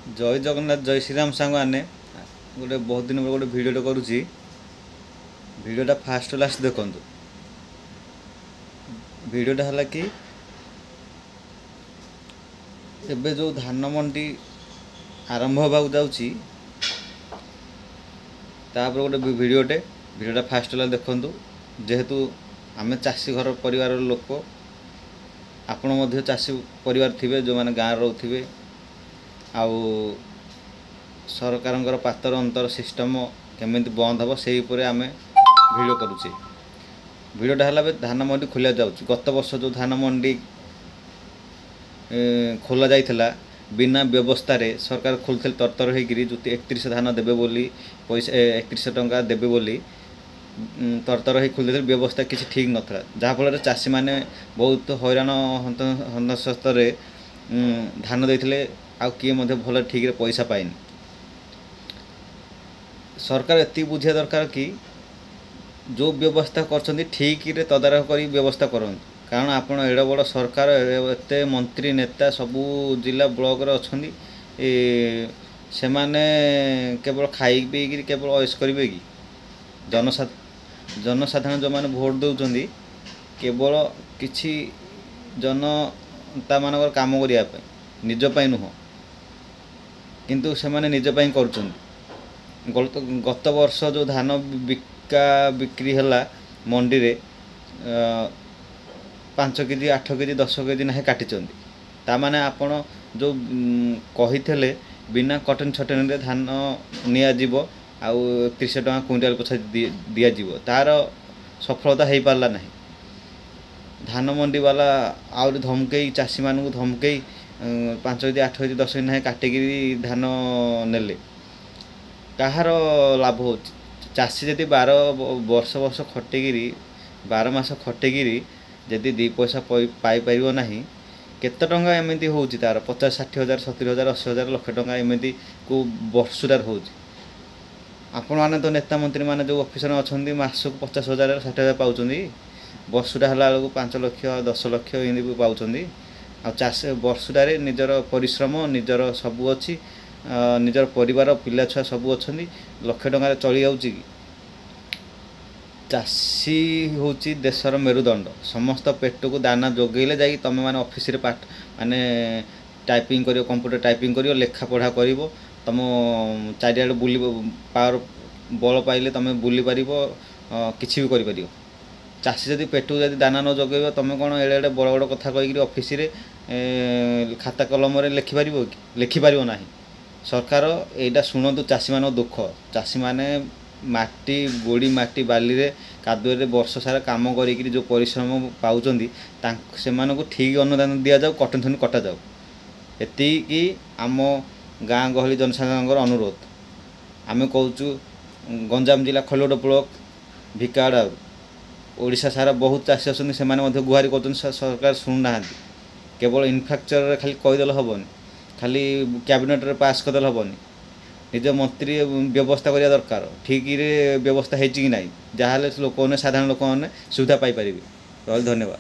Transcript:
जय जगन्नाथ जय श्रीराम सांग मैंने गोटे बहुत दिन गोटे भिडियो करुँची भिडियोटा फास्ट लास्ट देखु भिडियोटा है कि एबे जो धान मंडी आरंभ होगा जाऊँगी तापर गोटे भिडियोटा फास्ट लास्ट देखु जेहेतु आम चाषी घर परिवार लोक आपण चाषी परिवार थे जो मैंने गाँव रोथे आउ सरकार पातर अंतर सिस्टम केमी बंद हम से आम भिडियो करुचे भिडियोटा है धान मंडी खोल जाऊँ गत वर्ष जो धान मंडी खोल जाइला बिना व्यवस्था रे सरकार खोलते तरतर होकर जो 31 धान देवे बोली पैसा 31 टंका देवे बोली तरतर हो खोलते व्यवस्था किसी ठीक नाला जहाँफल चाषी मैंने बहुत हैरान हंतसस्त धान देते आउ किए भल ठीक पैसा पाइनि सरकार एति बुझिया दरकार कि जो व्यवस्था कर ठीक तदारख कर व्यवस्था करूँ कारण आपण एड बड़ सरकार एत मंत्री नेता सबू जिला ब्लॉक रे अच्छी से माने केवल खाई पी केवल ऐश करेंगे कि जनसाधारण जो मैंने भोट दौरान केवल किसी जनता मान काम करने निजपाई नुह किंतु से माने निजपाई कर गत वर्ष जो धान बिक्री है मंडी रे 5 केजी 8 केजी 10 केजी ना काटी ताने आपण जो कही बिना कटन छटन रे धान नियाजिब आउ 30 टका क्विंटाल पछा दिज्व तार सफलता हो पारा ना धान मंडी वाला आउरी धमकई चाषी मानू धमकई 5 केजी 8 केजी 10 केजी ना काटिकी धान नेले कहार लाभ हो चाषी जदि 12 वर्ष खटिकी 12 मास खटिकी जदि 2 पैसा पाई पार ना केते टंका एमती हो तार 50-60 हज़ार 70 हज़ार 80 हज़ार लक्ष टंका एमती को वर्षार हो आपण मैंने तो नेता मंत्री मैंने जो ऑफिसर अच्छा मासक 50 हज़ार 60 हज़ार पाँच वर्षटा है 5 लाख 10 लाख एमती पाँच आ चाष वर्षटारे निजर परिश्रम निजर सबू अच्छी निजर परिवार पिला छुआ सबू अच्छा लक्ष टंका चली जाऊँगी चाषी हूँ देशर मेरुदंड समस्त पेट को दाना जोगेले जा तुम मैंने ऑफिस रे पाठ माने टाइपिंग करियो कंप्यूटर टाइपिंग करियो लेखा पढ़ा करियो तुम चारिआडे बुली पावर बल पाइले तुम बुली पार किसी भी करियो चाषी जदि पेट को जदि दाना न जगेब तुम कौन एड़े एड़े बड़ बड़ कथा कहीकि ऑफिस रे खाता कलम लिखिपार कि लिखिपार ना सरकार एटा शुणु चाषी मान दुख चाषी माने माटी गोड़ी माटी बाली रे कादुए वर्ष सारा काम करी जो परिश्रम पाउचंदी से ठीक अनुदान दि जाऊ कटन छुनी कटा जाऊ एति आम गाँ गहली जनसाधारण अनुरोध आम कहूँ गंजाम जिला खलोड ब्लॉक भिकाड़ ओडिशा सारा बहुत चाषी अच्छे से गुहारी कर सरकार शुणुना केवल इनफ्रास्ट्रक्चर खाली कहीदेले हेनी खाली कैबिनेट रे पास करदेले हेनी निज मंत्री व्यवस्था करिया दरकार ठीक व्यवस्था है कि ना जहाँ लोक साधारण लोक मैंने सुविधा पाई पारे। धन्यवाद।